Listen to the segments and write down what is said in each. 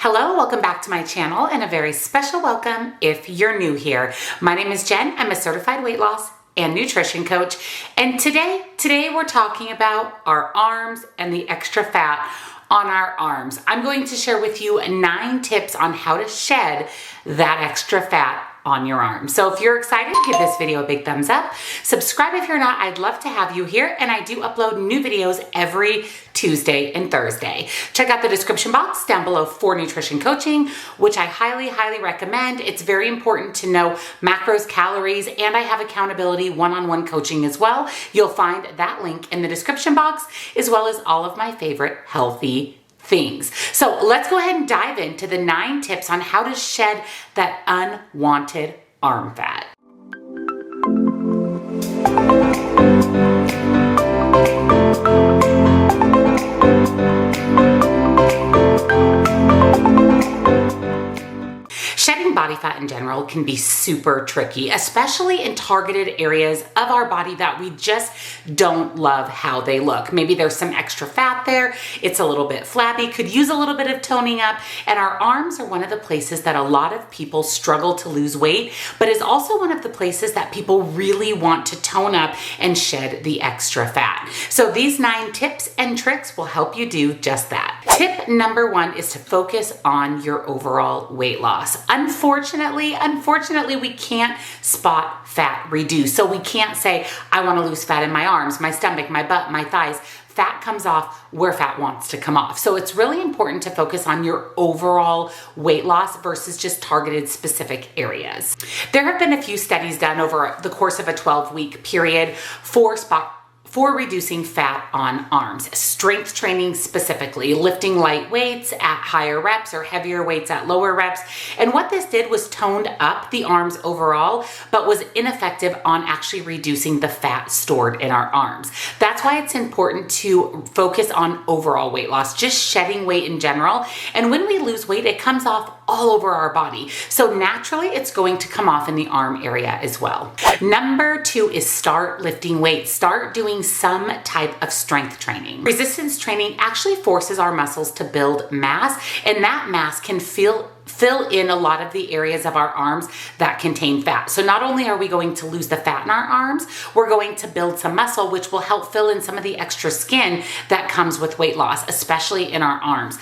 Hello, welcome back to my channel and a very special welcome if you're new here. My name is Jen. I'm a certified weight loss and nutrition coach. And today we're talking about our arms and the extra fat on our arms. I'm going to share with you 9 tips on how to shed that extra fat on your arms. So if you're excited, give this video a big thumbs up. Subscribe if you're not. I'd love to have you here. And I do upload new videos every Tuesday and Thursday. Check out the description box down below for nutrition coaching, which I highly recommend. It's very important to know macros, calories, and I have accountability one-on-one coaching as well. You'll find that link in the description box, as well as all of my favorite healthy things. So let's go ahead and dive into the 9 tips on how to shed that unwanted arm fat. Shedding body fat in general can be super tricky, especially in targeted areas of our body that we just don't love how they look. Maybe there's some extra fat there, it's a little bit flabby, could use a little bit of toning up, and our arms are one of the places that a lot of people struggle to lose weight, but is also one of the places that people really want to tone up and shed the extra fat. So these 9 tips and tricks will help you do just that. Tip number 1 is to focus on your overall weight loss. Unfortunately, we can't spot fat reduce. So we can't say, I want to lose fat in my arms, my stomach, my butt, my thighs. Fat comes off where fat wants to come off. So it's really important to focus on your overall weight loss versus just targeted specific areas. There have been a few studies done over the course of a 12-week period for reducing fat on arms. Strength training specifically, lifting light weights at higher reps or heavier weights at lower reps. And what this did was toned up the arms overall, but was ineffective on actually reducing the fat stored in our arms. That's why it's important to focus on overall weight loss, just shedding weight in general. And when we lose weight, it comes off all over our body. So naturally, it's going to come off in the arm area as well. Number 2 is start lifting weights. Start doing some type of strength training. Resistance training actually forces our muscles to build mass, and that mass can fill in a lot of the areas of our arms that contain fat. So not only are we going to lose the fat in our arms, we're going to build some muscle, which will help fill in some of the extra skin that comes with weight loss, especially in our arms.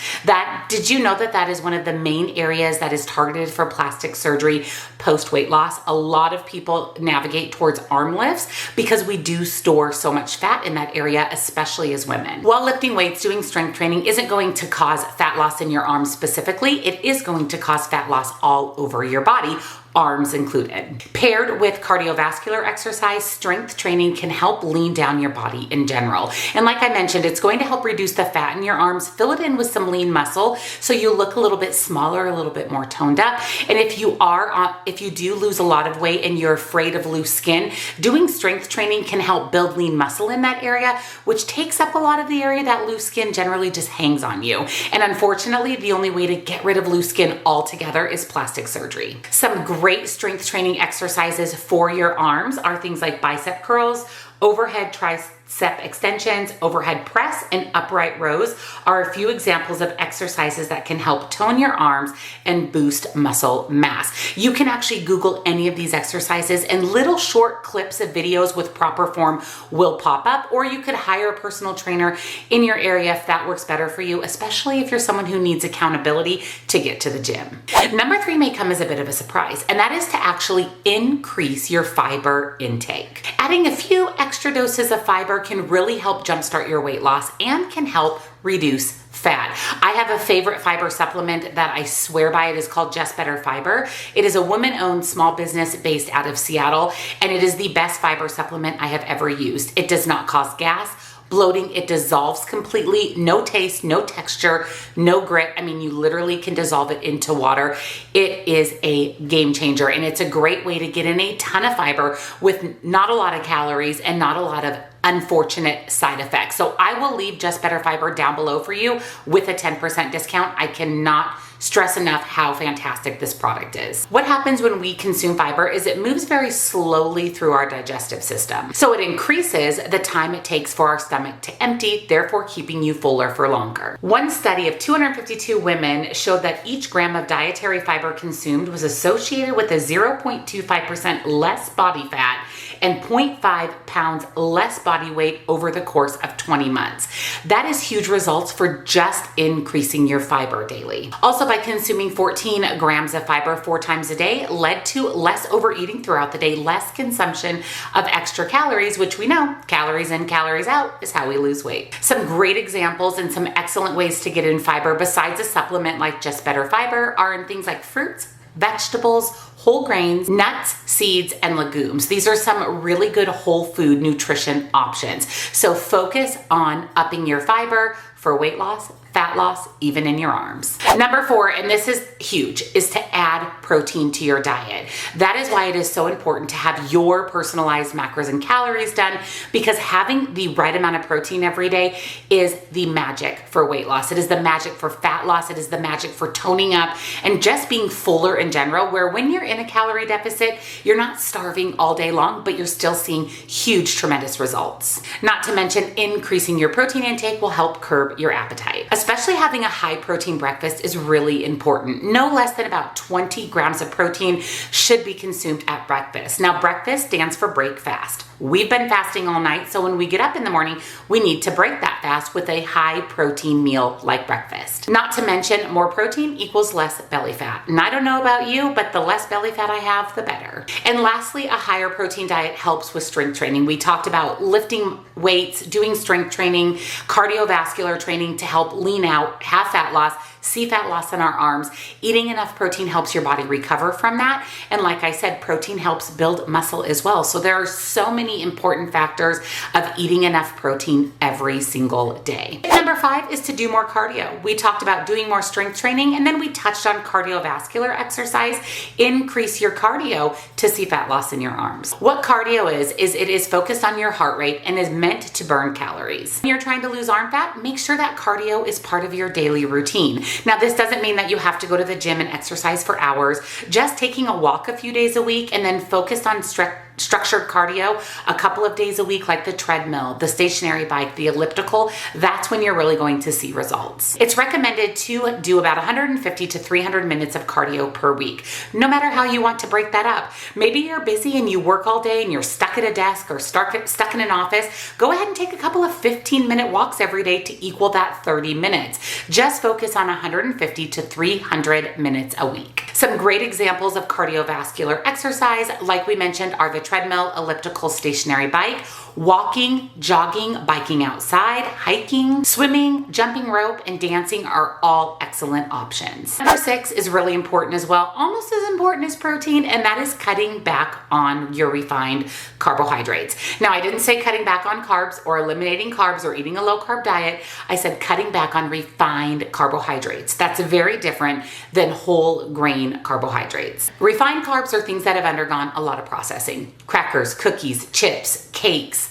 Did you know that is one of the main areas that is targeted for plastic surgery post weight loss? A lot of people navigate towards arm lifts because we do store so much fat in that area, especially as women. While lifting weights, doing strength training isn't going to cause fat loss in your arms specifically, it is going to cause fat loss all over your body, arms included. Paired with cardiovascular exercise, strength training can help lean down your body in general. And like I mentioned, it's going to help reduce the fat in your arms, fill it in with some lean muscle so you look a little bit smaller, a little bit more toned up. And if you do lose a lot of weight and you're afraid of loose skin, doing strength training can help build lean muscle in that area, which takes up a lot of the area that loose skin generally just hangs on you. And unfortunately, the only way to get rid of loose skin altogether is plastic surgery. Some great strength training exercises for your arms are things like bicep curls, overhead tricep extensions, overhead press, and upright rows are a few examples of exercises that can help tone your arms and boost muscle mass. You can actually Google any of these exercises and little short clips of videos with proper form will pop up, or you could hire a personal trainer in your area if that works better for you, especially if you're someone who needs accountability to get to the gym. Number 3 may come as a bit of a surprise, and that is to actually increase your fiber intake. Adding a few extra doses of fiber can really help jumpstart your weight loss and can help reduce fat. I have a favorite fiber supplement that I swear by. It is called Just Better Fiber. It is a woman-owned small business based out of Seattle, and it is the best fiber supplement I have ever used. It does not cause gas, bloating, it dissolves completely, no taste, no texture, no grit. I mean, you literally can dissolve it into water. It is a game changer, and it's a great way to get in a ton of fiber with not a lot of calories and not a lot of unfortunate side effects. So I will leave Just Better Fiber down below for you with a 10% discount. I cannot stress enough how fantastic this product is. What happens when we consume fiber is it moves very slowly through our digestive system. So it increases the time it takes for our stomach to empty, therefore keeping you fuller for longer. One study of 252 women showed that each gram of dietary fiber consumed was associated with a 0.25% less body fat and 0.5 pounds less body weight over the course of 20 months. That is huge results for just increasing your fiber daily. Also, by consuming 14 grams of fiber 4 times a day led to less overeating throughout the day, less consumption of extra calories, which we know calories in, calories out is how we lose weight. Some great examples and some excellent ways to get in fiber besides a supplement like Just Better Fiber are in things like fruits, vegetables, whole grains, nuts, seeds, and legumes. These are some really good whole food nutrition options. So focus on upping your fiber for weight loss, fat loss, even in your arms. Number 4, and this is huge, is to add protein to your diet. That is why it is so important to have your personalized macros and calories done, because having the right amount of protein every day is the magic for weight loss. It is the magic for fat loss. It is the magic for toning up and just being fuller in general, where when you're in a calorie deficit, you're not starving all day long, but you're still seeing huge, tremendous results. Not to mention increasing your protein intake will help curb your appetite. Especially having a high protein breakfast is really important. No less than about 20 grams of protein should be consumed at breakfast. Now, breakfast stands for break fast. We've been fasting all night, so when we get up in the morning, we need to break that fast with a high protein meal like breakfast. Not to mention, more protein equals less belly fat. And I don't know about you, but the less belly fat I have, the better. And lastly, a higher protein diet helps with strength training. We talked about lifting weights, doing strength training, cardiovascular training to help lean out, have fat loss, see fat loss in our arms. Eating enough protein helps your body recover from that. And like I said, protein helps build muscle as well. So there are so many important factors of eating enough protein every single day. Number 5 is to do more cardio. We talked about doing more strength training, and then we touched on cardiovascular exercise. Increase your cardio to see fat loss in your arms. What cardio is it is focused on your heart rate and is meant to burn calories. When you're trying to lose arm fat, make sure that cardio is part of your daily routine. Now, this doesn't mean that you have to go to the gym and exercise for hours. Just taking a walk a few days a week and then focus on structured cardio a couple of days a week, like the treadmill, the stationary bike, the elliptical, that's when you're really going to see results. It's recommended to do about 150 to 300 minutes of cardio per week, no matter how you want to break that up. Maybe you're busy and you work all day and you're stuck at a desk or stuck in an office. Go ahead and take a couple of 15-minute walks every day to equal that 30 minutes. Just focus on 150 to 300 minutes a week. Some great examples of cardiovascular exercise, like we mentioned, are the treadmill, elliptical, stationary bike, walking, jogging, biking outside, hiking, swimming, jumping rope, and dancing are all excellent options. Number 6 is really important as well, almost as important as protein, and that is cutting back on your refined carbohydrates. Now, I didn't say cutting back on carbs or eliminating carbs or eating a low carb diet. I said cutting back on refined carbohydrates. That's very different than whole grain carbohydrates. Refined carbs are things that have undergone a lot of processing. Crackers, cookies, chips, cakes,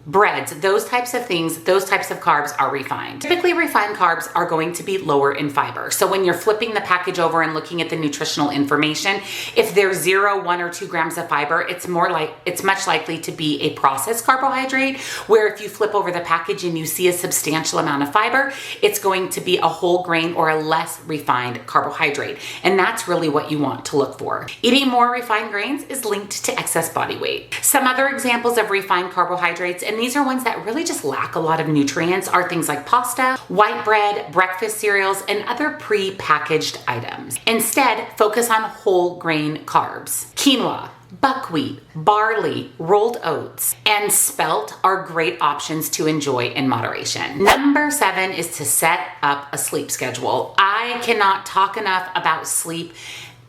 breads, those types of things, those types of carbs are refined. Typically, refined carbs are going to be lower in fiber. So when you're flipping the package over and looking at the nutritional information, if there's 0, 1, or 2 grams of fiber, it's much likely to be a processed carbohydrate, where if you flip over the package and you see a substantial amount of fiber, it's going to be a whole grain or a less refined carbohydrate. And that's really what you want to look for. Eating more refined grains is linked to excess body weight. Some other examples of refined carbohydrates, and these are ones that really just lack a lot of nutrients, are things like pasta, white bread, breakfast cereals, and other pre-packaged items. Instead, focus on whole grain carbs. Quinoa, buckwheat, barley, rolled oats, and spelt are great options to enjoy in moderation. Number 7 is to set up a sleep schedule. I cannot talk enough about sleep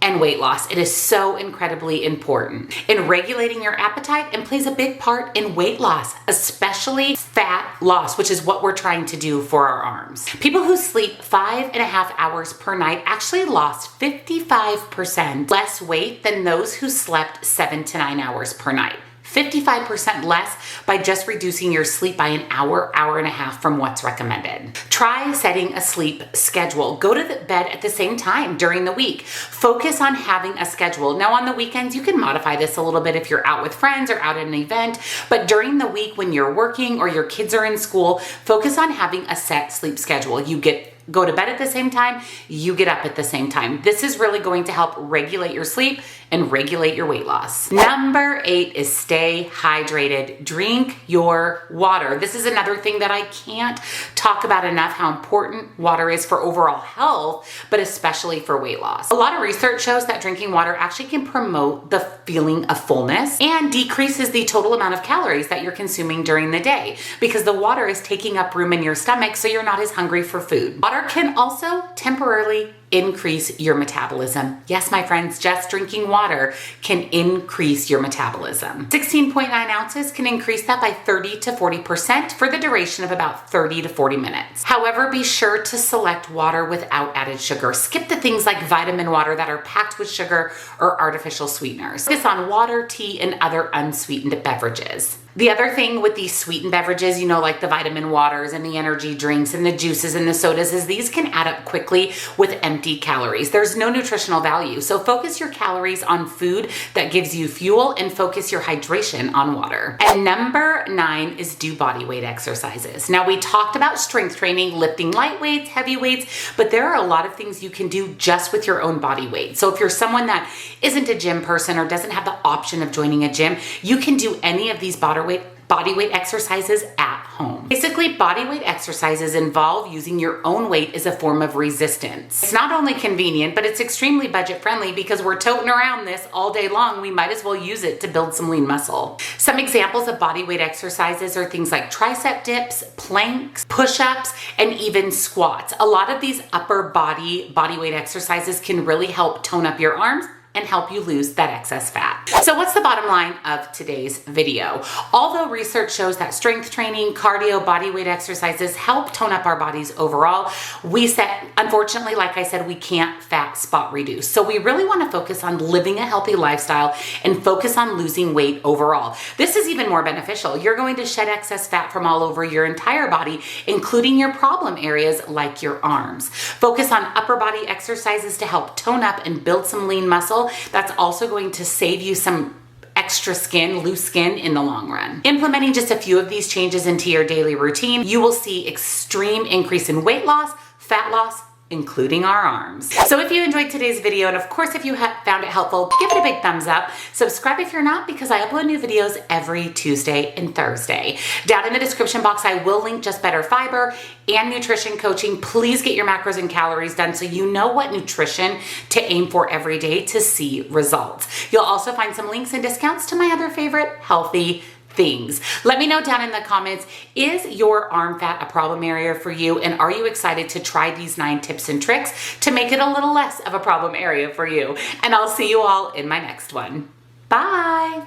and weight loss. It is so incredibly important in regulating your appetite and plays a big part in weight loss, especially fat loss, which is what we're trying to do for our arms. People who sleep 5.5 hours per night actually lost 55% less weight than those who slept 7 to 9 hours per night. 55% less by just reducing your sleep by an hour, hour and a half from what's recommended. Try setting a sleep schedule. Go to the bed at the same time during the week. Focus on having a schedule. Now on the weekends, you can modify this a little bit if you're out with friends or out at an event, but during the week when you're working or your kids are in school, focus on having a set sleep schedule. You go to bed at the same time, you get up at the same time. This is really going to help regulate your sleep and regulate your weight loss. Number 8 is stay hydrated. Drink your water. This is another thing that I can't talk about enough, how important water is for overall health, but especially for weight loss. A lot of research shows that drinking water actually can promote the feeling of fullness and decreases the total amount of calories that you're consuming during the day because the water is taking up room in your stomach so you're not as hungry for food. Water can also temporarily increase your metabolism. Yes, my friends, just drinking water can increase your metabolism. 16.9 ounces can increase that by 30 to 40% for the duration of about 30 to 40 minutes. However, be sure to select water without added sugar. Skip the things like vitamin water that are packed with sugar or artificial sweeteners. Focus on water, tea, and other unsweetened beverages. The other thing with these sweetened beverages, like the vitamin waters and the energy drinks and the juices and the sodas, is these can add up quickly with empty calories. There's no nutritional value. So focus your calories on food that gives you fuel and focus your hydration on water. And number 9 is do body weight exercises. Now we talked about strength training, lifting light weights, heavy weights, but there are a lot of things you can do just with your own body weight. So if you're someone that isn't a gym person or doesn't have the option of joining a gym, you can do any of these body weight exercises at home. Basically, body weight exercises involve using your own weight as a form of resistance. It's not only convenient, but it's extremely budget friendly because we're toting around this all day long. We might as well use it to build some lean muscle. Some examples of body weight exercises are things like tricep dips, planks, push-ups, and even squats. A lot of these upper body weight exercises can really help tone up your arms and help you lose that excess fat. So what's the bottom line of today's video? Although research shows that strength training, cardio, body weight exercises help tone up our bodies overall, unfortunately, like I said, we can't fat spot reduce. So we really want to focus on living a healthy lifestyle and focus on losing weight overall. This is even more beneficial. You're going to shed excess fat from all over your entire body, including your problem areas like your arms. Focus on upper body exercises to help tone up and build some lean muscle. That's also going to save you some extra skin, loose skin in the long run. Implementing just a few of these changes into your daily routine, you will see extreme increase in weight loss, fat loss, including our arms. So if you enjoyed today's video, and of course if you found it helpful, give it a big thumbs up. Subscribe if you're not, because I upload new videos every Tuesday and Thursday. Down in the description box, I will link Just Better Fiber and nutrition coaching. Please get your macros and calories done so you know what nutrition to aim for every day to see results. You'll also find some links and discounts to my other favorite healthy things. Let me know down in the comments, is your arm fat a problem area for you? And are you excited to try these 9 tips and tricks to make it a little less of a problem area for you? And I'll see you all in my next one. Bye.